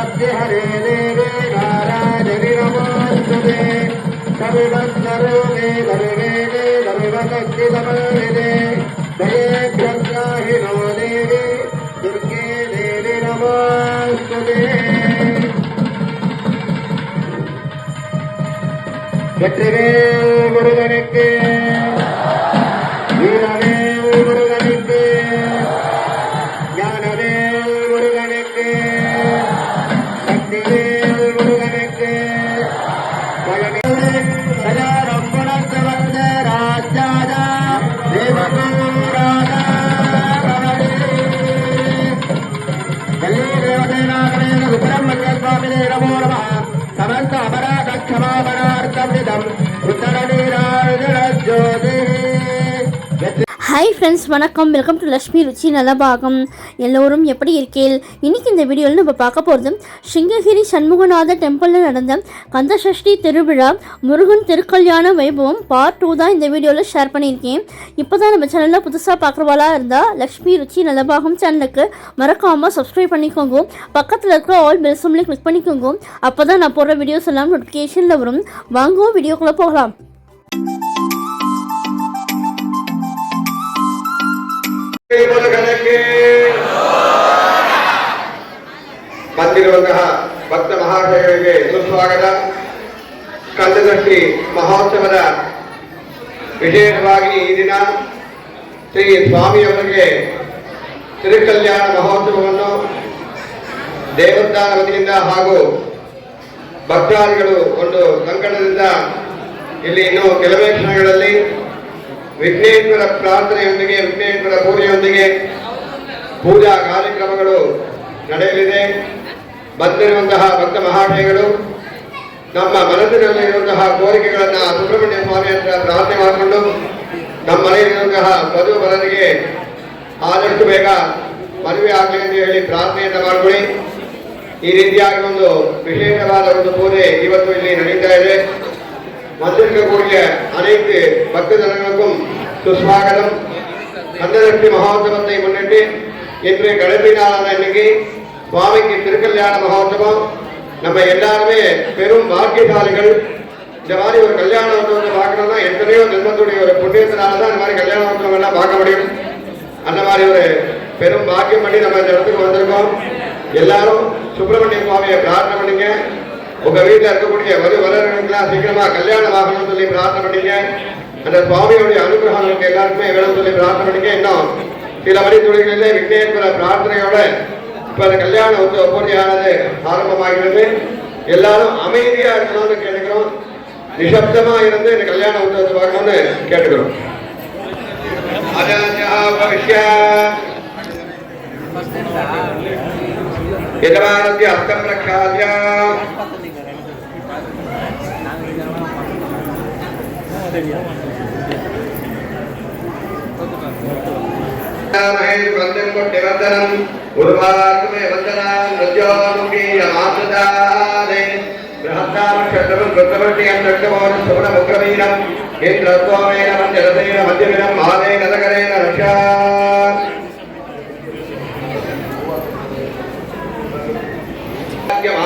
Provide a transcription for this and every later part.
नमस्ते हरे देवे नारायणि नमोस्तुते सर्वं सर्वे सर्वशक्तिसमन्विते दये प्रत्याहिनो देवी दुर्गे देवी नमोस्तुते வெற்றிவேல் முருகனுக்கு வீரவேல் முருகனுக்கு ஞானவேல் முருகனுக்கு சக்திவேல் முருகனுக்கு கல்யாணம் புணர்ந்து வந்த ராஜாதா தேவகூராதா கல்லீரேவதேனாகவேன சுப்பிரமணிய சுவாமி நமோ நமः समस्त अपराध क्षमापणार्थम ஹாய் ஃப்ரெண்ட்ஸ், வணக்கம். வெல்கம் டு லக்ஷ்மி ருச்சி நலபாகம். எல்லோரும் எப்படி இருக்கீள்? இன்றைக்கி இந்த வீடியோவில் நம்ம பார்க்க போகிறது சிங்ககிரி சண்முகநாத டெம்பிளில் நடந்த கந்தசஷ்டி திருவிழா முருகன் திருக்கல்யாண வைபவம் பார்ட் 2 தான் இந்த வீடியோவில் ஷேர் பண்ணியிருக்கேன். இப்போ தான் நம்ம சேனலில் புதுசாக பார்க்குறவாளாக இருந்தால் லக்ஷ்மி ருச்சி நலபாகம் சேனலுக்கு மறக்காமல் சப்ஸ்கிரைப் பண்ணிக்கோங்க. பக்கத்தில் இருக்கிற ஆல் பெல் சிம்பலை கிளிக் பண்ணிக்கோங்க. அப்போ தான் நான் போடுற வீடியோஸ் எல்லாம் நோட்டிஃபிகேஷனில் வரும். வாங்குவோம், வீடியோக்குள்ளே போகலாம். ಬಂದಿರುವಂತಹ ಭಕ್ತ ಮಹಾಶಯರಿಗೆ ಸುಸ್ವಾಗತ. ಕಂದದಷ್ಟಿ ಮಹೋತ್ಸವದ ವಿಶೇಷವಾಗಿ ಈ ದಿನ ಶ್ರೀ ಸ್ವಾಮಿಯವರಿಗೆ ತಿರುಕಲ್ಯಾಣ ಮಹೋತ್ಸವವನ್ನು ದೇವಸ್ಥಾನ ವತಿಯಿಂದ ಹಾಗೂ ಭಕ್ತಾದಿಗಳು ಒಂದು ಕಂಕಣದಿಂದ ಇಲ್ಲಿ ಇನ್ನು ಕೆಲವೇ ಕ್ಷಣಗಳಲ್ಲಿ ವಿಘ್ನೇಶ್ವರ ಪ್ರಾರ್ಥನೆಯೊಂದಿಗೆ ವಿಘ್ನೇಶ್ವರ ಪೂಜೆಯೊಂದಿಗೆ ಪೂಜಾ ಕಾರ್ಯಕ್ರಮಗಳು ನಡೆಯಲಿದೆ. ಬಂದಿರುವಂತಹ ಭಕ್ತ ಮಹಾಶಯಗಳು ನಮ್ಮ ಮನಸ್ಸಿನಲ್ಲಿರುವಂತಹ ಕೋರಿಕೆಗಳನ್ನು ಸುಬ್ರಹ್ಮಣ್ಯ ಸ್ವಾಮಿ ಹತ್ರ ಪ್ರಾರ್ಥನೆ ಮಾಡಿಕೊಂಡು ನಮ್ಮ ಮನೆಯಲ್ಲಿರುವಂತಹ ವಧು ವರರಿಗೆ ಆದಷ್ಟು ಬೇಗ ಮದುವೆ ಆಗಲಿ ಎಂದು ಹೇಳಿ ಪ್ರಾರ್ಥನೆಯನ್ನು ಮಾಡಿಕೊಳ್ಳಿ. ಈ ರೀತಿಯಾಗಿ ಒಂದು ವಿಶೇಷವಾದ ಒಂದು ಪೂಜೆ ಇವತ್ತು ಇಲ್ಲಿ ನಡೀತಾ ಇದೆ. வந்திருக்கக்கூடிய அனைத்து பக்தஜனங்களுக்கும் சுஸ்வாகதம். கந்தசஷ்டி மகோத்சவத்தை முன்னிட்டு இன்று கடைசி நாளான இன்னைக்கு சுவாமிக்கு திருக்கல்யாண மகோத்சவம். நம்ம எல்லாருமே பெரும் பாக்கியசாலிகள். இந்த மாதிரி ஒரு கல்யாண உற்சவத்தை பார்க்கணும்னா எத்தனையோ ஜென்மத்துடைய ஒரு புண்ணியத்தினால தான் இந்த மாதிரி கல்யாண உற்சவம் எல்லாம் பார்க்க முடியும். அந்த மாதிரி ஒரு பெரும் பாக்கியம் பண்ணி நம்ம இந்த இடத்துக்கு வந்திருக்கோம். எல்லாரும் சுப்பிரமணிய சுவாமியை பிரார்த்தனை பண்ணிங்க. உங்க வீட்டில் இருக்கக்கூடிய வரு வரர்களுக்கெல்லாம் சீக்கிரமா கல்யாணம் ஆகணும்னு சொல்லி பிரார்த்தனை பண்ணிங்க. அந்த சுவாமியுடைய அனுகிரகங்களுக்கு எல்லாருக்குமே வேணும்னு சொல்லி பிரார்த்தனை பண்ணிங்க. இன்னும் சில மணி துளிகளிலே விக்னேஸ்வர பிரார்த்தனையோட இப்ப அந்த கல்யாண உற்சவ பூஜையானது ஆரம்பமாகிறது. எல்லாரும் அமைதியா இருக்கணும்னு கேட்டுக்கிறோம். நிசப்தமா இருந்து இந்த கல்யாண உற்சவத்தை பார்க்கணும்னு கேட்டுக்கிறோம். यजमानस्य हस्तं प्रक्षाल्य वन्दं कोट्यवर्धनं उर्वारुमे वन्दनां रजोमुखीयमासदादे बृहत्तामक्षत्रं कृतवर्तियं दक्षमोनं सुवर्णमुग्रवीरम् इन्द्रत्वमेन मध्यरसेन मध्यमिनं महादेन नगरेण रक्षा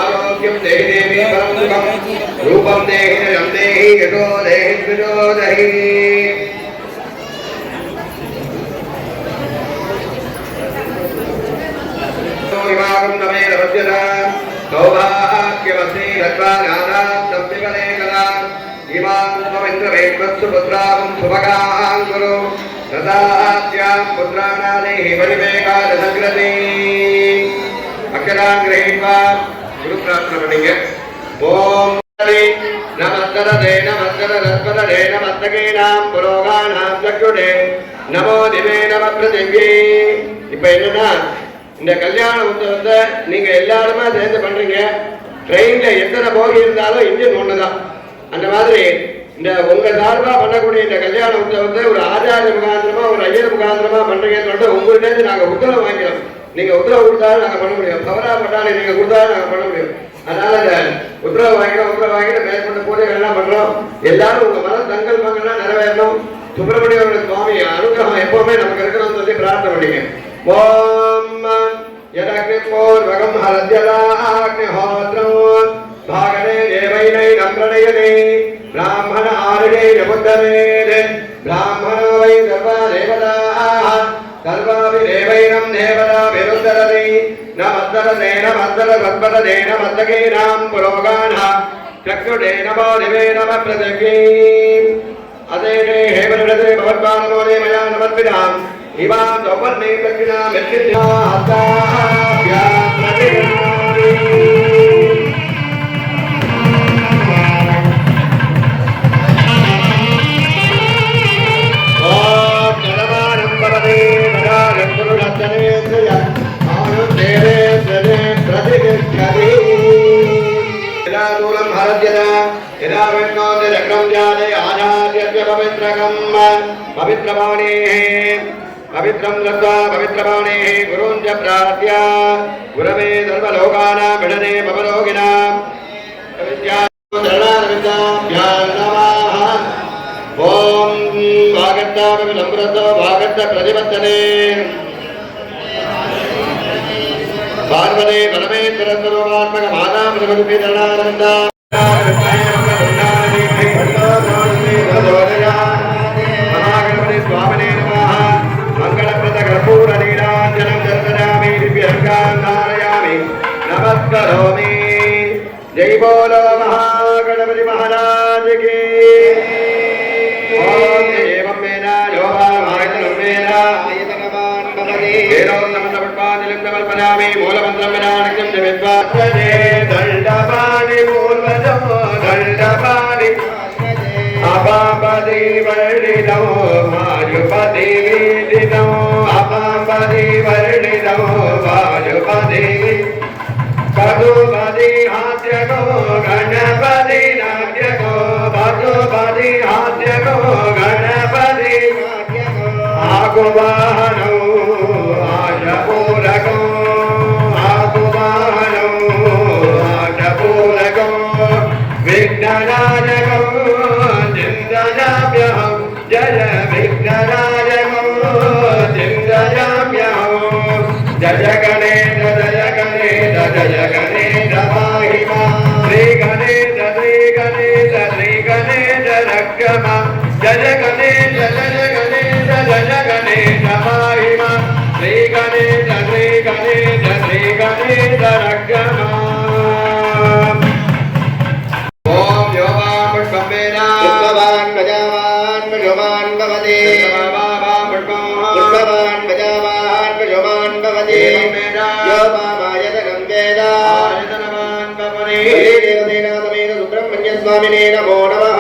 आरोग्यं देहि देवी परं सुखं रूपं देहि जयं देहि यशो देहि द्विजो देहि विभागं नमे रवज्यता सौभाग्यवती रत्वानानां विवलेकदा इमां पवित्रवेश्वत्सु पुत्रां सुभगां गुरु रथास्यां पुत्राणादेहि परिवेकादसग्रती अक्षरां गृहीत्वा गुरु प्रार्थना पढ़ेंगे. ओम नमस्तरदे नमस्तरदस्पदे नमस्तकेनां पुरोगानां चक्षुडे नमो दिवे नमः पृथिवी. இப்போ என்னன்னா இந்த கல்யாண உற்சவத்தை நீங்க எல்லாருமே சேர்ந்து பண்றீங்க. ட்ரெயின்ல எத்தனை போகி இருந்தாலும் இன்ஜின் ஒண்ணுதான். அந்த மாதிரி இந்த உங்க சார்பா பண்ணக்கூடிய இந்த கல்யாண உற்சவத்தை ஒரு ஆச்சாரிய முகாந்திரமா ஒரு ஐயர் முகாந்திரமா பண்றீங்கன்னு சொல்லிட்டு உங்கள்கிட்ட நாங்க உத்தரவு வாங்கிக்கிறோம். நீங்க உத்தரவு கொடுத்தாலும் நாங்க பண்ண முடியும். தவறா பண்ணாலும் நீங்க கொடுத்தாலும் நாங்க பண்ண முடியும். அதனால உத்தரவு வாங்கிட்டு மேற்கொண்ட பூஜைகள் எல்லாம் பண்றோம். எல்லாரும் உங்க மன சங்கல்பங்கள்லாம் நிறைவேறணும். சுப்பிரமணிய சுவாமி அனுகிரகம் எப்பவுமே நமக்கு இருக்கணும்னு சொல்லி பிரார்த்தனை பண்ணிங்க. ஓம் यदग्निपूर्वकं हरद्यदाग्निहोत्रं भागने देवैनैनं प्रणयने ब्राह्मण आर्ये यमुद्धरेत् ब्राह्मण वै सर्वदेवताः सर्वाभिदेवैनं देवताभिरुद्धरति नमस्सरतेन मत्सरसत्परतेन मत्सकीनां पुरोगानः चक्षुषेण दिवे नमः पृथिवी अदेशे हेमनृते भवद्वानमोदे मया नमस्कृताम् इमां सौवर्णे दक्षिणां यच्छित्या हस्ताभ्यां प्रतिगृह्णामि ॐ जनमानं भवते वदानं पुरुषत्तनेन्द्रिय आयुर्देवेन्द्रने प्रतिष्ठति यदा दूलं हरद्यदा यदा विष्णोः चक्रं जाते आचार्यस्य पवित्रकं पवित्रवाणेः पवित्रं दत्त्वा पवित्रवाणेः गुरुं च प्रार्थ्य गुरवे सर्वलोकानां विडने भवरोगिणां विद्याभ्यां नमः ॐ वागर्ताविलम्बरतो वागर्त प्रतिपत्तने पार्वते परमेश्वरस्वरूपात्मक माता प्रभुति दरणानन्दा महागणपति स्वामिने नमः मंगलप्रद कर्पूर नीराञ्जनं दर्शयामि दिव्यहंगां धारयामि नमस्करोमि जय बोलो महागणपति महाराज की ओम एवं मेना योगामायतनं मेना आयतनवान् भवति वेदों नमस्पत्पादिलं समर्पयामि मूलमन्त्रं विनायकं च विद्वासने दण्डपाणि पूर्वजो दण्डपाणि अपापदि वर्णितो भाजुपदि वीदितो अपापदि वर्णितो भाजुपदि पशुपति हास्यको गणपति नाट्यको पशुपति हास्यको गणपति आगुवाहनो आशपूरको आगुवाहनो आशपूरको विघ्नराजको चिन्तयाम्यहं जय विघ्नराजको चिन्तयाम्यहं जय गणेश महिमा श्री गणेश रक्षमा जय गणेश महिमा श्री गणेश रक्षमा ओम योगां पुष्पमेना पुष्पवान् गजावान् पुष्पवान् भवति पुष्पवान् गजावान् पुष्पवान् भवति योगामायतनं वेद आयतनवान् भवति देवतेनाथमेन सुब्रह्मण्य स्वामिने नमो नमः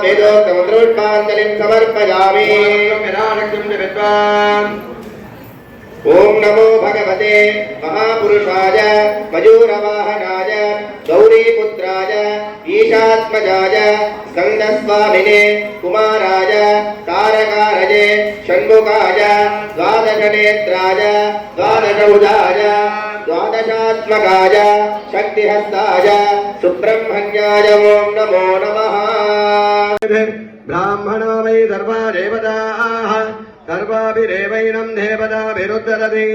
वेदोक्तमन्त्रोष्पाञ्जलिं समर्पयामि ओम नमो भगवते महापुरुषाय मयूरवाहनाय गौरीपुत्राय ईशात्मजाय स्कन्दस्वामिने कुमाराय तारकारये षण्मुखाय द्वादशनेत्राय द्वादशभुजाय द्वादशात्मकाय शक्तिहस्ताय सुब्रह्मण्याय ओम नमो नमः ब्राह्मणो वै सर्वा देवताः सर्वाभिदेवैनं देवताभिरुद्धरति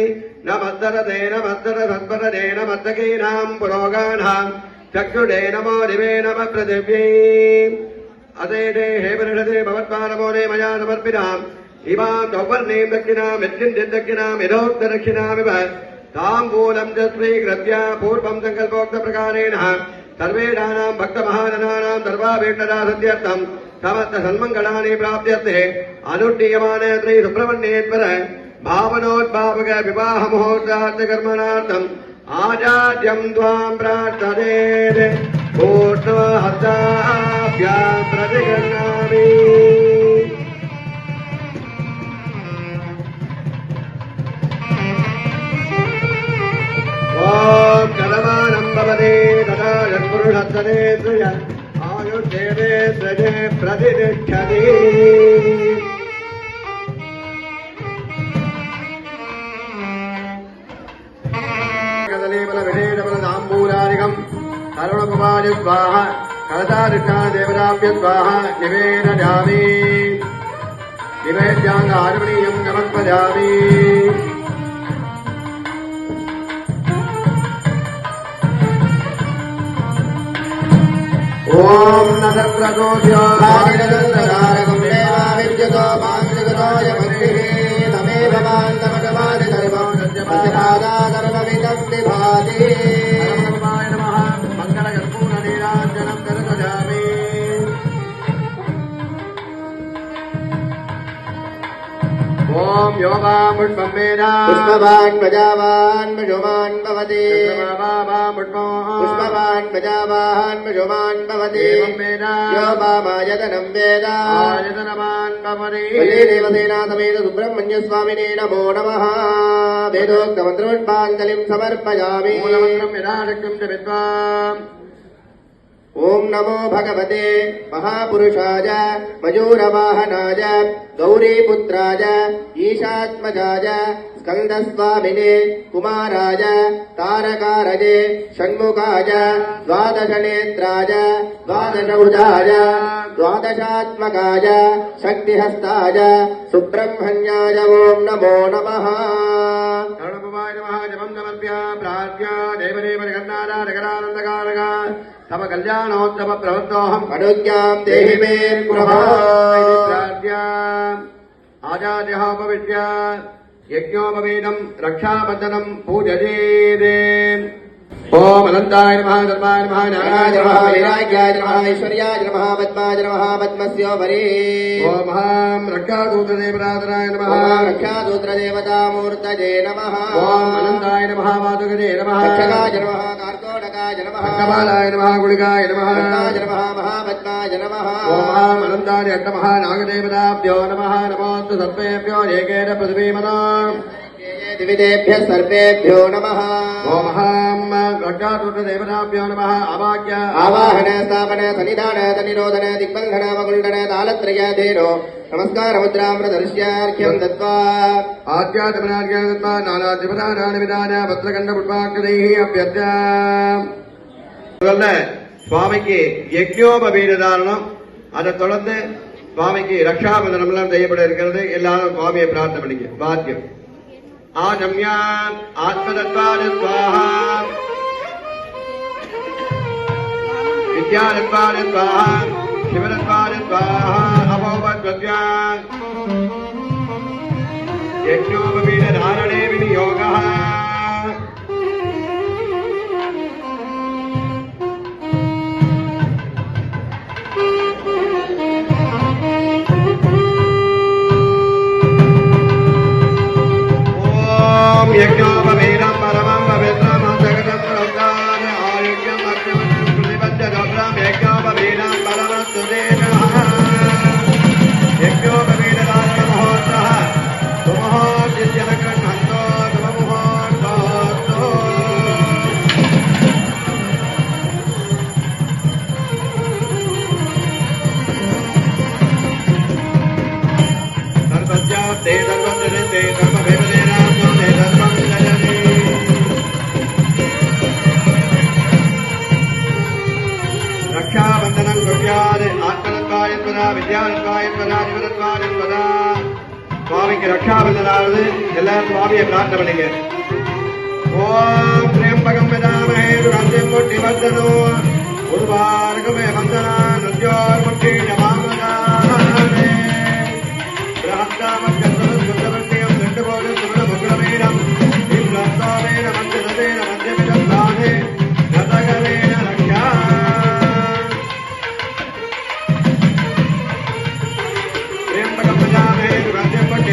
नमस्सरते नमस्सरसत्परते नमस्तकीनां पुरोगानः चक्षुषे नमो दिवे नमः पृथिवी अदेशे हेमनृते भवद्वानमोदे मया समर्पिताम् इमां सौवर्णीं दक्षिणां यच्छिन्दिद्दक्षिणां यथोक्तदक्षिणामिव ताम्बूलं च स्वीकृत्य पूर्वं सङ्कल्पोक्तप्रकारेण सर्वेषां भक्तमहाजनानां सर्वाभीष्टदा सिद्ध्यर्थं समस्त सन्मङ्गलानि प्राप्त्यर्थे अनुष्ठीयमाने श्री सुब्रह्मण्येश्वर भावनोद्भावक विवाह महोत्सवार्थ कर्मणार्थम् आचार्यं त्वां प्रार्थये पूर्णहस्ताभ्यां प्रतिगृह्णामि ॐ करमानं भवते तथा यत्पुरुषत्तनेन्द्रिय आयुर्देवेन्द्रजे प्रतिष्ठति कदलीफलविशेषफलताम्बूलादिकं करुणकुमार स्वाहा कलशाधिष्ठानदेवताभ्य स्वाहा निवेदयामि निवेद्याङ्गार्पणीयं समर्पयामि ओम नसक्रतोभ्यो भागिरदन्तकारकं देवाविद्यतो मांसकृतोय भक्तिः तमेव बान्धवटवादि धर्मं सत्यपादाधर्ममिदं विभाति नमः मङ्गलकर्पूरनीराञ्जनं दर्शयामि ओम योगां पुष्पं वेद पुष्पवान् प्रजावान् मृषुमान् भवति पुष्पवान् प्रजावान् मृषुमान् भवति यो वामायतनं वेद आयतनवान् भवति देवसेनासमेत सुब्रह्मण्यस्वामिने नमो नमः वेदोक्तमन्त्रपुष्पाञ्जलिं समर्पयामि मूलमन्त्रं यदा शक्यं च विद्वान् ओम नमो भगवते महापुरुषाय मयूरवाहनाय गौरीपुत्राय ईशात्मजाय स्कन्दस्वामिने कुमाराय तारकारजे षण्मुखाय द्वादशनेत्राय द्वादशभुजाय द्वादशात्मकाय शक्तिहस्ताय सुब्रह्मण्याय ओम नमो नमः शरणभवाय नमः जपं समर्प्य प्रार्थ्य देवदेवनिगन्नादानगरानन्दकारक तव कल्याणोत्सव प्रवृत्तोऽहम् अनुज्ञां देहि मे आचार्योपविश्य यज्ञोपवीतं रक्षाबन्धनं पूजयेदे ओम अनन्ताय नमः धर्माय नमः नारायणाय नमः वैराग्याय नमः ऐश्वर्याय नमः पद्माय नमः पद्मस्योपरि ओम अहं रक्षासूत्रदेवताय नमः रक्षासूत्रदेवतामूर्तये नमः ओम अनन्ताय नमः वासुगते नमः रक्षकाय नमः कार्कोटकाय नमः कपालाय नमः गुलिकाय नमः पद्माय नमः महापद्माय नमः ओम अहं अनन्ताय नमः नागदेवताभ्यो नमः नमोऽस्तु सर्वेभ्यो एकेन पृथिवीमनो दिविदेभ्यः सर्वेभ्यो नमः ओम अहं रक्षासूत्रदेवताभ्यो नमः आवाह्य आवाहन स्थापन सन्निधान तनिरोधन दिग्बन्धन वकुण्डन तालत्रयाधीनो नमस्कार मुद्रां प्रदर्श्यार्घ्यं दत्त्वा आद्याचमनार्घ्यं दत्त्वा नानादिवदानानिविदान वस्त्रकण्ड पुष्पाक्षदैः अभ्यर्च्य முதல்ல சுவாமிக்கு யஜ்ஞோபவீத தாரணம் அதை தொடர்ந்து சுவாமிக்கு ரக்ஷாபந்தனம் எல்லாம் செய்யப்பட இருக்கிறது எல்லாரும் சுவாமியை பிரார்த்தனை பண்ணிக்க பாக்கியம் आजम्याम् आत्मदत्वाय स्वाहा विद्यादत्वाय स्वाहा शिवदत्वाय स्वाहा अभोवद्वद्या यज्ञोपवीतधारणे विनियोगः यज्ञोपवीतं परमं पवित्रं जगतं प्रोक्तान् आयुष्यम् अक्षमं प्रतिपद्यदोषं यज्ञोपवीतं परमस्तुतेनः यज्ञोपवीतदानमहोत्सवः सुमहोत्सवगृह्णन्तो सुममुहोत्सवोऽस्तु सर्वस्यास्ते सर्वस्य सर्वभेदनेन रक्षाबंधनं कुर्यात् आत्मदत्वाय त्वदा विद्यादत्वाय त्वदा शिवदत्वाय त्वदा சுவாமிக்கு ரக்ஷாபந்தனாவது எல்லாரும் சுவாமியை பிரார்த்தனை பண்ணுங்க ஓம் திரியம்பகம் விதாமஹே சுகந்திம் புட்டிவர்தனோ உர்வாருகமே வந்தனா நுத்யோர்முக்தி ஜமாமதானே பிரஹந்தாமத்யஸ்வரம் சுத்தவர்த்தியம் திருட்டுபோது சுருணமுகுலமேனம் இந்திரஸ்வாமேன மந்திரதேன மத்தியமிதம் தானே நதகரேன ரக்ஷா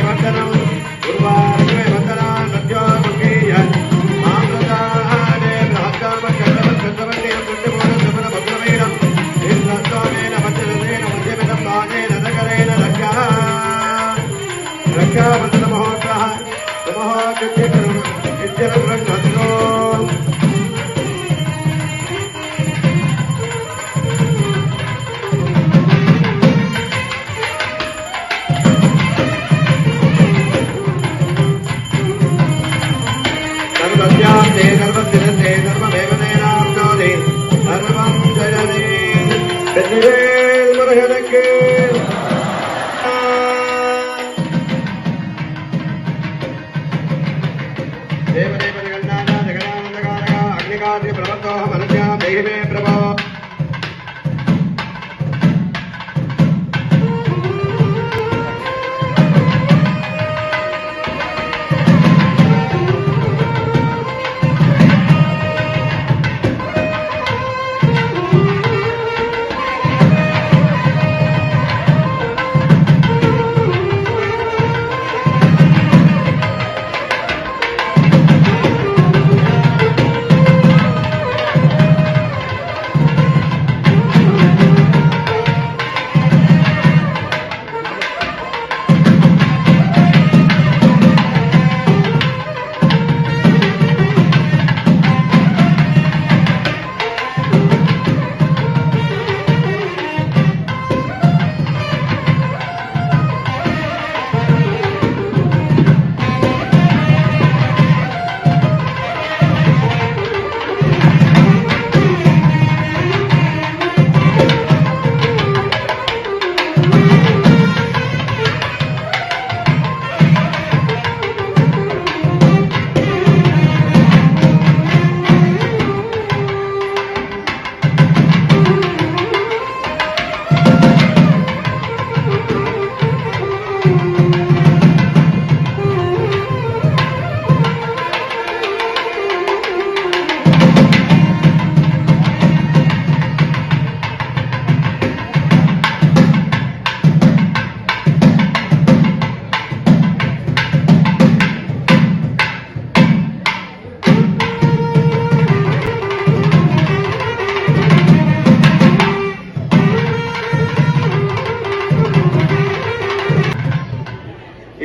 वंदनम गुरुवारे वंदना सत्यो मुखीय आमृताने ब्रह्मकाम चक्रवत्सवते पुण्यमोद सुमन भद्रमेणम इंद्रस्वामेन मध्यदेन मध्यमिदं दानेन नगरेण रक्षा रक्षा वंदन महोत्सवः समहोचित्यकरुण इत्यरब्रह्मणो सर्वस्यास्ते सर्वसिद्धे सर्वमेवनेनाप्नोति सर्वं जयते வெற்றிவேல் முருகனுக்கு தேவதேவனிகண்டான ஜெகதானந்தகாரக அக்னிகார்ய பிரவர்த்தோஹ மனஸ்யா தேஹி மே பிரபோ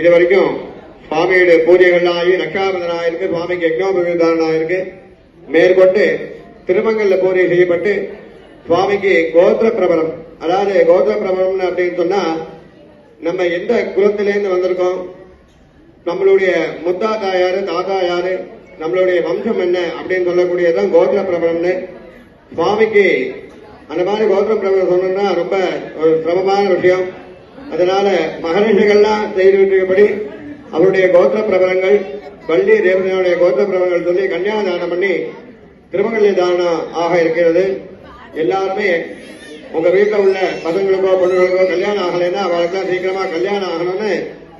இது வரைக்கும் சுவாமியுடைய பூஜைகள்லாம் ஆகி ரக்ஷாபந்தனம் ஆயிருக்கு, சுவாமிக்கு யஜ்னோபவீதாரணம் ஆயிருக்கு. மேற்கொண்டு திருமங்கல்ல பூஜை செய்யப்பட்டு சுவாமிக்கு கோத்திர பிரபலம், அதாவது கோத்திர பிரபலம் அப்படின்னு சொன்னா நம்ம எந்த குலத்திலேருந்து வந்திருக்கோம், நம்மளுடைய முத்தாத்தா யாரு, தாத்தா யாரு, நம்மளுடைய வம்சம் என்ன அப்படின்னு சொல்லக்கூடியதான் கோத்திர பிரபலம்னு. சுவாமிக்கு அந்த மாதிரி கோத்திர பிரபலம் சொன்னோம்னா ரொம்ப ஒரு சிரமமான விஷயம். அதனால மகரிஷிகள்லாம் செய்திருக்கிறபடி அவருடைய கோத்திர பிரபலங்கள், வள்ளி தேவதையுடைய கோத்திர பிரபலங்கள் சொல்லி கன்னியாதானம் பண்ணி திருமங்கல்ய தானம் ஆக இருக்கிறது. எல்லாருமே உங்க வீட்டில் உள்ள பசங்களுக்கோ பொண்ணுகளுக்கோ கல்யாணம் ஆகலைன்னா அவளுக்கு சீக்கிரமா கல்யாணம் ஆகணும்னு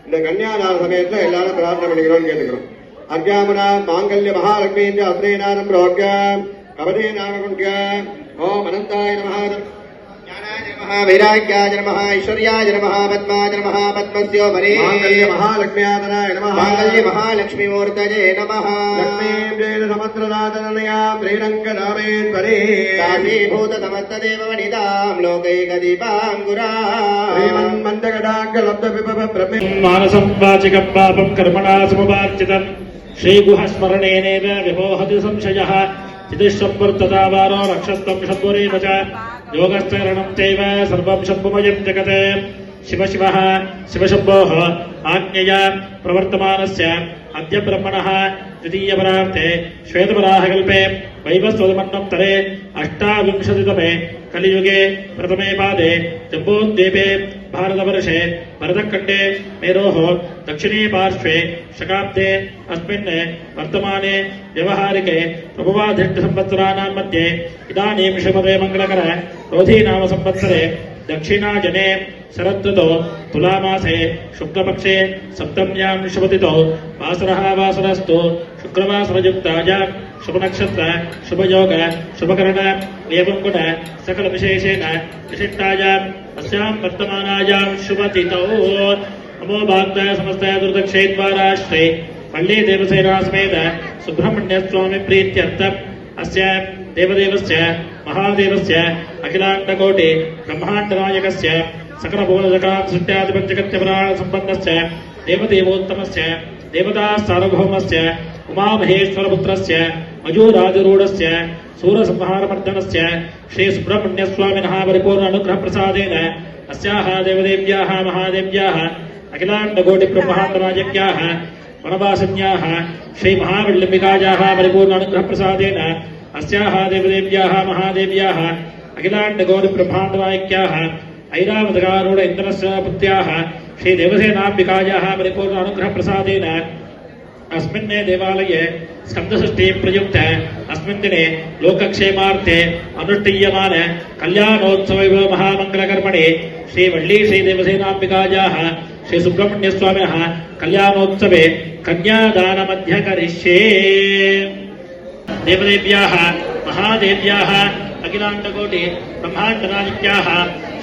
இந்த கன்னியாதான சமயத்துல எல்லாரும் பிரார்த்தனை பண்ணிக்கிறோம்னு கேட்டுக்கிறோம். அர்ஜாமனா மாங்கல்ய மகாலட்சுமி அஸ்ரீநாதம் ரோக்ய கவதே நாககுண்ய ஓம் அனந்தாய நமஹ வைராக்கியாய நமஹ ஐஸ்வர்யாய நமஹ பத்மாய நமஹ பத்மஸ்யோ மரே மாங்கல்ய மகாலட்சுமியாதனாய நமஹ மாங்கல்ய மகாலட்சுமி மூர்த்தயே நமஹ லக்ஷ்மீம் ஜெய சமுத்திரநாதனயாம் ஸ்ரீரங்கநாமேஸ்வரே காஷீபூத சமஸ்த தேவவனிதாம் லோகைகதீபாங்குரா ஸ்ரீமன் மந்தகடாங்க லப்த விபவ பிரமே மானசம் வாச்சிகம் பாபம் கர்மணா சமுபார்ச்சிதம் ஸ்ரீகுஹஸ்மரணேனேவ விமோஹதி சம்சயः சிதிஷம்பர்த்ததாவாரோ ரக்ஷஸ்தம் சம்புரேவ ச யோகஸ்தரணம் चैव सर्वं शम्भुमयं जगत् शिव शिवः शिवशम्भोः आज्ञया प्रवर्तमानस्य अद्य ब्रह्मणः द्वितीयपरार्थे श्वेतवराहकल्पे वैवस्वतमन्वन्तरे अष्टाविंशतितमे कलियुगे प्रथमे पादे जम्बूद्वीपे भारतवर्षे भरतखण्डे मेरोः दक्षिणे पार्श्वे शकाब्दे अस्मिन् वर्तमाने व्यवहारिके प्रभवाधिष्ठसंवत्सराणां मध्ये इदानीं श्रीमते मंगलकर रोधीनाम संवत्सरे दक्षिणाजने शरदृतौ तुलामासे शुक्लपक्षे सप्तम्यां शुभतिथौ वासरः वासरस्तु शुक्रवासरयुक्तायां शुभनक्षत्र शुभयोग शुभकरण एवं गुण सकल विशेषेण विशिष्टायाम् अस्यां वर्तमानायां शुभतिथौ नमो भागवताय समस्त दुर्दक्षेद्वारा श्री वल्ली देवसेना समेत सुब्रह्मण्य स्वामी प्रीत्यर्थम् अस्य देवदेवस्य महादेवस्य अखिलाण्डकोटि ब्रह्माण्डनायकस्य सकलभुवनजगत् सृष्ट्यादिपञ्चगत्यपुराण सम्पन्नस्य देवदेवोत्तमस्य देवता सार्वभौमस्य उमामहेश्वरपुत्रस्य मयूराजरूढस्य सूरसंहारमर्दनस्य श्री सुब्रह्मण्य स्वामिनः परिपूर्ण अनुग्रह प्रसादेन अस्याः देवदेव्याः महादेव्याः अखिलाण्डकोटि ब्रह्माण्डनायक्याः वनवासिन्याः श्री महावल्लम्बिकायाः परिपूर्ण अनुग्रह प्रसादेन अस्याः देवदेव्याः महादेव्याः अखिलाण्डकोटि ब्रह्माण्डनायक्याः ऐरावतकारूढ इन्द्रस्य पुत्र्याः श्री देवसेनाम्बिकायाः परिपूर्ण अनुग्रह प्रसादेन अस्मिन् देवालये स्कन्दषष्ठी प्रयुक्त अस्मिन् दिने लोकक्षेमार्थे अनुष्ठीयमान कल्याणोत्सव महामंगलकर्मणे श्री वल्ली श्री देवसेनाम्बिकायाः श्री सुब्रह्मण्य स्वामिनः कल्याणोत्सवे कन्यादानमध्य करिष्ये। देवदेव्याः महादेव्याः अखिलाण्डकोटि ब्रह्माण्डनायक्याः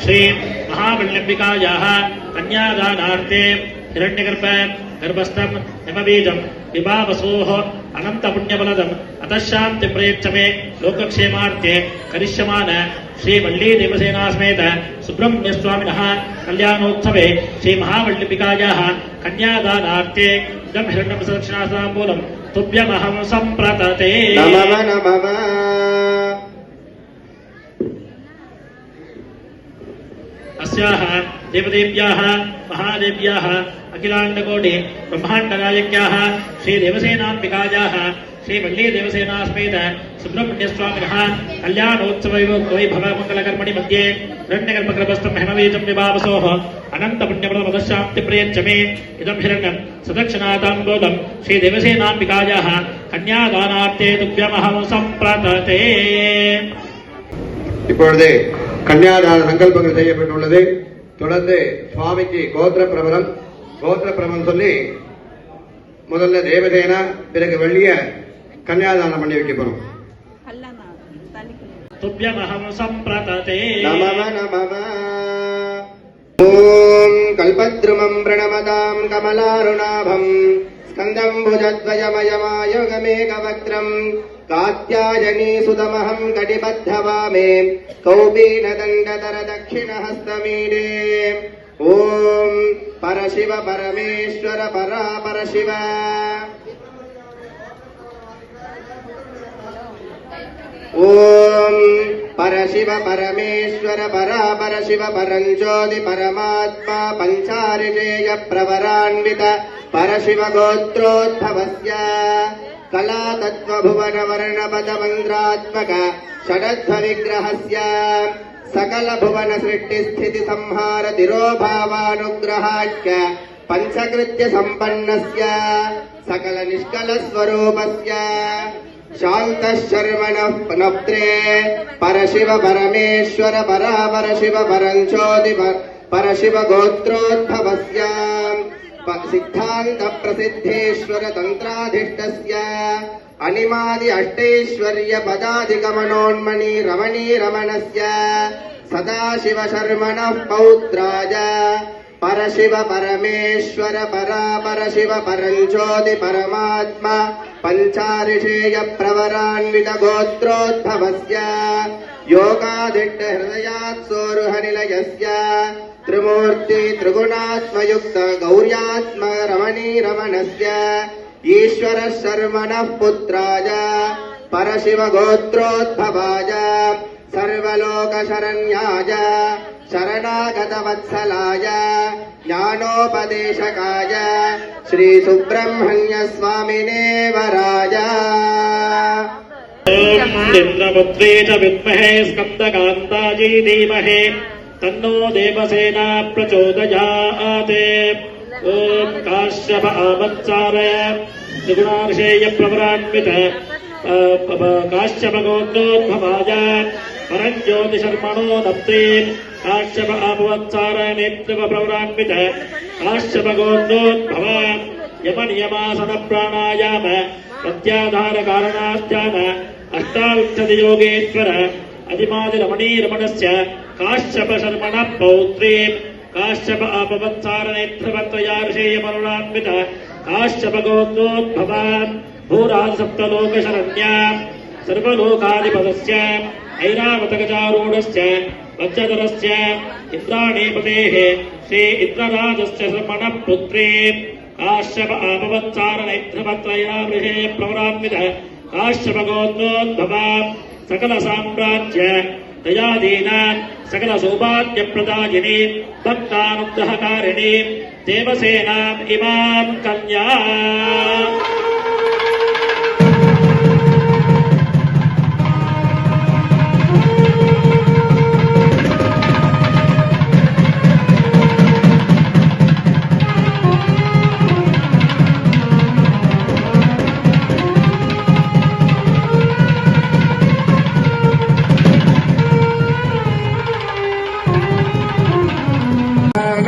श्री महावल्लम्बिकायाः कन्यादानार्थे हिरण्यगर्भ गर्भस्थं हिमबीजं विभावसोः अनंत पुण्यफलदम् अतः शांति प्रयच्छमे लोकक्षेमार्थे करिष्यमान श्री वल्ली देवसेना समेत सुब्रह्मण्य स्वामिनः कल्याणोत्सवे श्री महावल्लम्बिकायाः कन्यादानार्थे इदं हिरण्यं सदक्षिणासाम्बूलं तुभ्यमहं सम्प्रतते। नमः नमः। अस्याः देवदेव्याः महादेव्याः अखिलाण्डकोटि ब्रह्माण्डनायक्याः श्री देवसेनाम्बिकायाः श्री वल्ली देवसेना समेत सुब्रह्मण्य स्वामिनः कल्याणोत्सव वैभव मंगलकर्मणि मध्ये हिरण्यगर्भगर्भस्थं हिमबीजं विभावसोः अनंत पुण्यफलदम् शान्ति प्रयच्छमे इदं हिरण्यं सदक्षिणाताम्बूलं श्री देवसेनाम्बिकायाः कन्यादानार्थे तुभ्यमहं सम्प्रतते। இப்பொழுது கன்னியாதான சங்கல்பங்கள் செய்யப்பட்டுள்ளது. தொடர்ந்து சுவாமிக்கு கோத்திர பிரபலம் சொல்லி முதல்ல தேவசேனா பிறகு வெள்ளிய கன்னியாதானம் பண்ணி வைக்க போறோம். तुभ्यमहं सम्प्रतते। नमः नमः। ओम कल्पद्रुमं प्रणमतां कमलारुणाभं स्कन्दं भुजद्वयमयमायुगमेकवक्त्रं कात्यायनी सुतमहं कटिबद्धवामे कौपीनदण्डधर दक्षिणहस्तमीडे ఓం పరశివ పరమేశ్వర పరా పరశివ ఓం పరశివ పరమేశ్వర పరా పరశివ పరంజ్యోతి పరమాత్మా పంచారిషేయ ప్రవరాన్విత పరశివ గోత్రోద్భవస్య కళాతత్వభువన వర్ణపద మంత్రాత్మక షడధ్వ విగ్రహస్య సకల భువన సృష్టి స్థితి సంహార తిరోభావానుగ్రహాఖ్య పంచకృత్య సంపన్నస్య సకల నిష్కల స్వరూపస్య శాంత శర్మణ నప్త్రే పరశివ పరమేశ్వర పరా పరశివ పరంజ్యోతి పరశివ గోత్రోద్భవస్య సిద్ధాంత ప్రసిద్ధేశ్వర తంత్రాధిష్టస్య అనిమాది అష్టైశ్వర్య పదాధిగమనోన్మణి రమణీ రమణస్య సదాశివ శర్మణః పౌత్రాయ పరశివ పరమేశ్వర పరా పరశివ పరంజ్యోతి పరమాత్మ పంచారిషేయ ప్రవరాన్విత గోత్రోద్భవస్య యోగాదిష్ట హృదయాత్ సోరుహ నిలయస్య త్రిమూర్తి త్రిగుణాత్మయుక్త గౌర్యాత్మ రమణీ రమణస్య ఈశ్వర శర్మణః పుత్రాయ పరశివ గోత్రోద్భవాయ సర్వలోక శరణ్యాయ శరణాగత వత్సలాయ జ్ఞానోపదేశకాయ శ్రీ సుబ్రహ్మణ్య స్వామినే వరాయ ఓం ఇంద్రపుత్రే చ విద్మహే స్కందకాంతాజీ ధీమహి తన్నో దేవసేనా ప్రచోదయాత్ ఓం కాశ్యప ఆవత్సారయ త్రిగుణార్షేయ ప్రవరాన్విత కాశ్యప గోత్రోద్భవాయ పరంజ్యోతిశర్మణో నప్తే కాశ్యప ఆపవత్సార నేత్రవ ప్రవరాన్విత కాశ్యప గోత్రోద్భవ యమ నియమాసన ప్రాణాయామ ప్రత్యాధార కారణాధ్యాన అష్టావింశతి యోగేశ్వర అధిమాది రమణీ రమణస్య కాశ్యప శర్మణ పౌత్రీ కాశ్యప ఆపవత్సార నేత్రవత్రయార్షేయ మరుణాన్విత కాశ్యప గోత్రోద్భవ భూరాజ సప్తలోక శరణ్య సర్వలోకాధిపతస్య ఐరావతగజారూఢస్య వజ్రధరస్య ఇంద్రాణీపతేః శ్రీ ఇంద్రరాజస్య శర్మణ పుత్రీ కాశ్యప ఆపవత్సార నేత్రవత్రయార్షేయ ప్రవరాన్విత కాశ్యప గోత్రోద్భవ సకల సామ్రాజ్య దయాదీన సకల సౌభాగ్య ప్రదాయిని భక్తానుగ్రహకారిణి దేవసేనాం ఇమాం కన్యా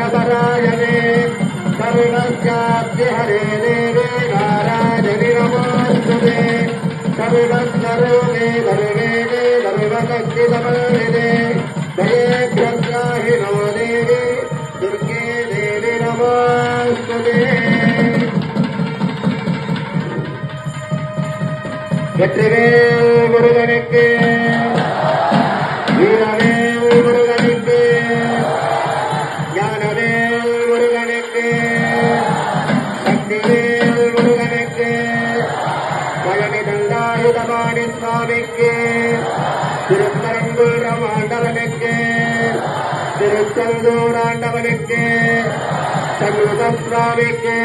నారాయణే సర్వస్యాద్య హరే దేవే నారాయణి నమోస్తుతే సర్వస్వరూపే ధర్మేదే ధర్మశక్తి సమన్వితే దయేభ్యగ్రాహిణో దేవి దుర్గే దేవి నమోస్తుతే வெற்றிவேல் முருகனுக்கு வீரவேல் முருகனுக்கு ஞானவேல் முருகனுக்கு சக்திவேல் முருகனுக்கு பழனி தண்டாயுதபாணி சுவாமிக்கு திருப்பரங்கூரம் ஆண்டவனுக்கு திருச்செந்தூர் ஆண்டவனுக்கு சண்முக சுவாமிக்கு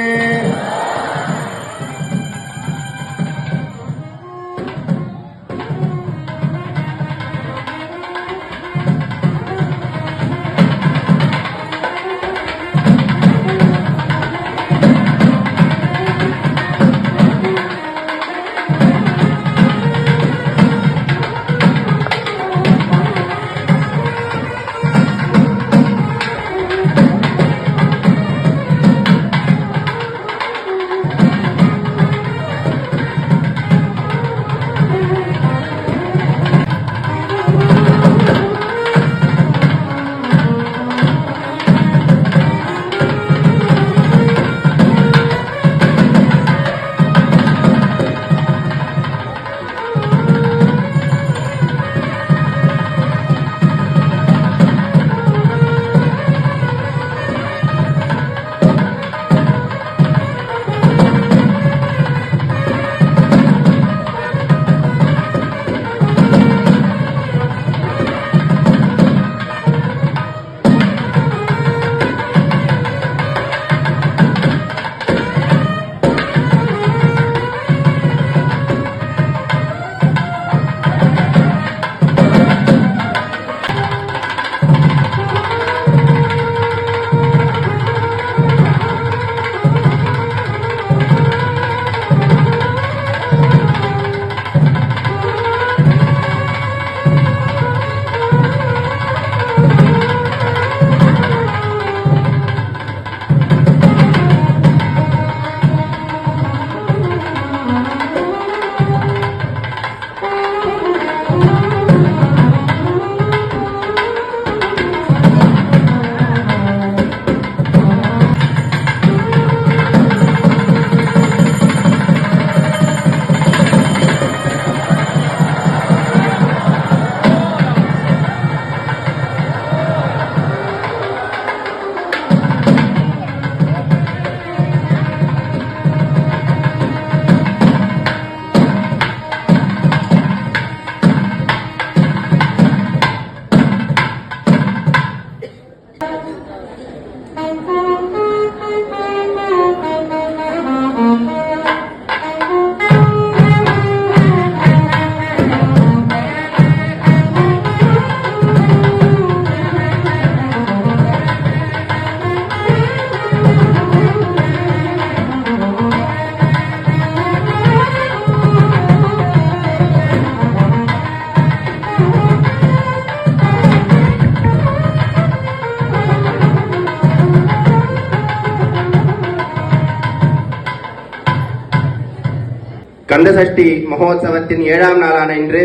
கந்தசஷ்டி மகோத்சவத்தின் 7ஆம் நாளான இன்று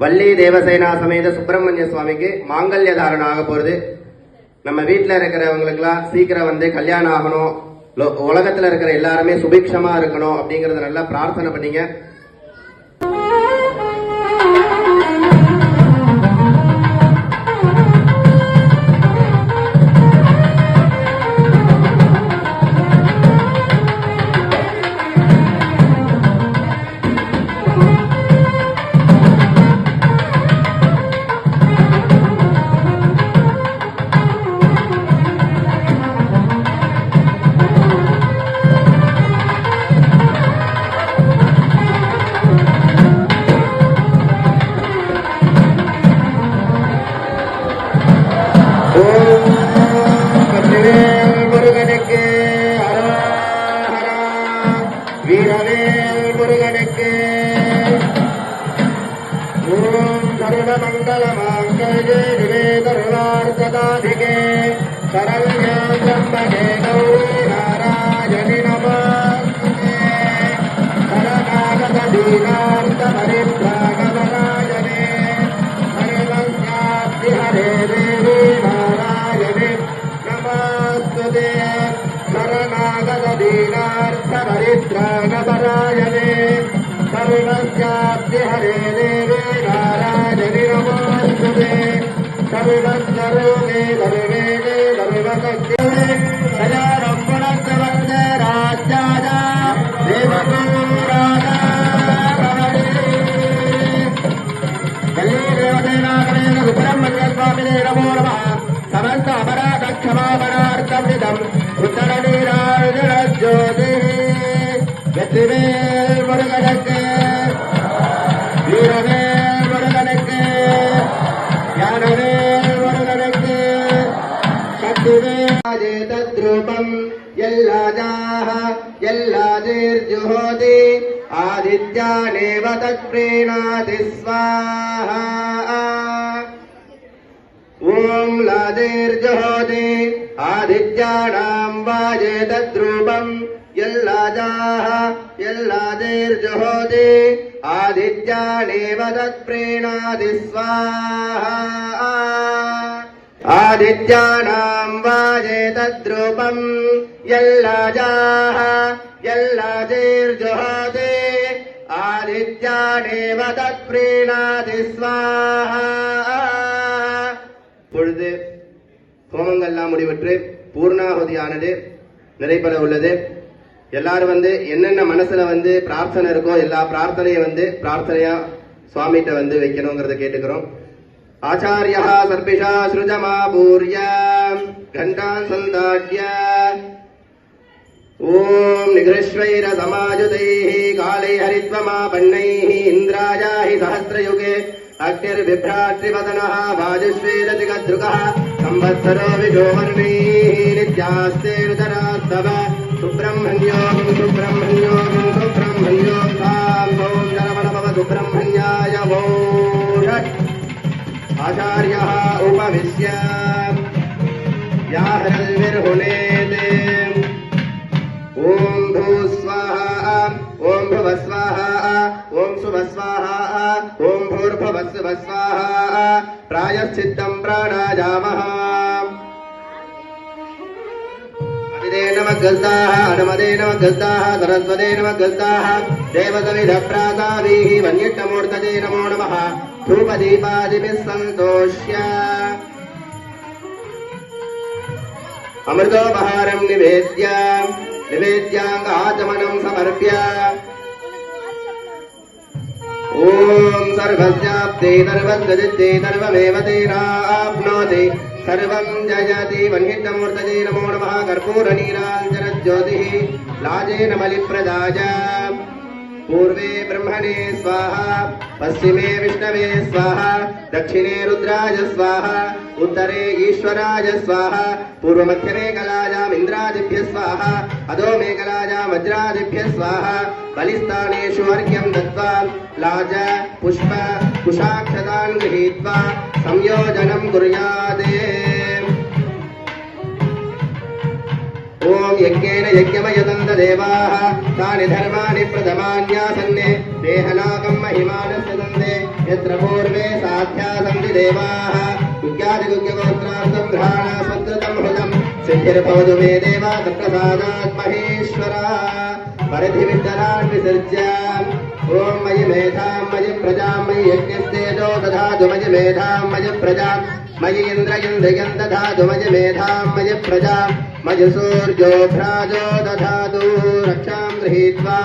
வள்ளி தேவசேனா சமேத சுப்பிரமணிய சுவாமிக்கு மாங்கல்ய தாரணம் ஆக போறது. நம்ம வீட்டில் இருக்கிறவங்களுக்கெல்லாம் சீக்கிரம் வந்து கல்யாணம் ஆகணும், உலகத்துல இருக்கிற எல்லாருமே சுபிக்ஷமா இருக்கணும் அப்படிங்கறத நல்லா பிரார்த்தனை பண்ணீங்க. வீரவேல் முருகனுக்கு ஓம் சர்வமங்கலமாங்கல்யே திவே கருணார்த்ததாதிகே சரண்யே த்ரம்பகே கௌரி நாராயணி நமஸ்துதே சரணாகத தீனார்த்த பரித்ராணவராஜனே சர்வஸ்யாப்தி ஹரே தேவி நாராயணி நமஸ்துதே शरणागत दीनार्थ परित्राणपरायणे सर्वस्याप्ति हरे देवे नारायणि नमोस्तुते सर्वस्वरूपे सर्वेणे सर्वशक्ते सजानं पुनस्तवन्ते राज्याय देवपूराय देवदेनागणेन सुब्रह्मण्य स्वामिने नमो नमः समस्त अपराध क्षमापणार्थमिदम् உத்தரநீராஜோதி வெற்றிவேல் முருகனுக்கு வீரவேல் முருகனுக்கு ஞானவேல் முருகனுக்கு சக்திவேல் தத்ரூபம் எல்லாஜாஹ எல்லாஜீர்ஜுஹோதி ஆதித்யானேவ தத்ப்ரீணாதி ஸ்வாஹா ஓம் லாஜேர்ஜுஹோதி ஆதித்யானாம் வாஜே தத்ரூபம் எல்லாஜாஹ எல்லாஜேர்ஜுஹோதி ஆதித்யானேவ தத்ப்ரீணாதி ஸ்வாஹா ஆதித்யானாம் வாஜே தத்ரூபம் எல்லாஜாஹ எல்லாஜேர்ஜுஹோதி ஆதித்யானேவ தத்ப்ரீணாதி ஸ்வாஹா. பொழுது ஹோமங்கள்லாம் முடிவற்று பூர்ணாகுதியானது நிறைபெற உள்ளது. எல்லாரும் வந்து என்னென்ன மனசுல வந்து பிரார்த்தனை இருக்கோ எல்லா பிரார்த்தனையும் பிரார்த்தனையா சுவாமிகிட்ட வைக்கணுங்கிறத கேட்டுக்கிறோம். ஆச்சாரியா சர்பிஷா ஸ்ருஜமா பூர்ய கண்டான் சந்தாட்ய ஓம் நிகிருஷ்வைர சமாஜுதைஹி காலை ஹரித்வமா பன்னைஹி இந்திராயாஹி சஹஸ்ரயுகே அக்னிர்பிப்ராட்ரிவதனஹ வாஜுஸ்வேததிகத்ருகः संवत्सरो विजोवर्णैः नित्यास्ते रुदरास्तव सुब्रह्मण्यों सुब्रह्मण्यों सुब्रह्मण्यों सां जनमनभव सुब्रह्मण्याय वो आचार्यः उपविश्य व्याहरल्विर्हुनेते ॐ भूस्वाहा ॐ भुवस्वाहा ॐ सुभस्वाहा ॐ भूर्भुवस्वाहा प्रायश्चित्तं प्राणायामः अविदेन वग्गल्ताः अनमदेन वग्गल्ताः सरस्वतेन वग्गल्ताः देवसविधप्रासादैः वन्यट्टमूर्तये नमो नमः धूपदीपादिभिः सन्तोष्य अमृतोपहारं निवेद्य निवेद्याङ्गाचमनं समर्प्य ॐ सर्वस्याप्ते सर्वस्य सर्वमेव तेनाप्नोति सर्वं जयति वह्निट्टमूर्तये नमो नमः कर्पूरनीराञ्जनज्योतिः लाजेन बलिप्रदाय पूर्वे ब्रह्मणे स्वाहा पश्चिमे विष्णवे स्वाहा दक्षिणे रुद्राय स्वाहा उत्तरे ईश्वराय स्वाहा पूर्वमध्यमे कलायाम् इन्द्रादिभ्यः स्वाहा अधो मे कलायाम् वज्रादिभ्यः स्वाहा बलिस्थानेषु अर्घ्यं दत्त्वा लाज पुष्प कुशाक्षतान् गृहीत्वा संयोजनं कुर्यात् ॐ यज्ञेन यज्ञमयतन्त देवाः तानि धर्माणि प्रथमान्यासन्ने देहनाकं महिमानस्य दन्ते यत्र पूर्वे साध्या सन्ति देवाः गुह्यादिगुह्यगोत्रार्थं घ्राणा सन्ततं हृदं सिद्धिर्भवतु मे देवा तत्प्रसादात् महेश्वरः परिधिविद्दलान् विसृज्य ॐ मयि मेधां मयि प्रजां मयि यज्ञस्तेजो दधातु मयि मेधां मयि प्रजां मयि इन्द्रियं दधातु मयि मेधां मयि प्रजां मयि सूर्यो भ्राजो दधातु रक्षां गृहीत्वा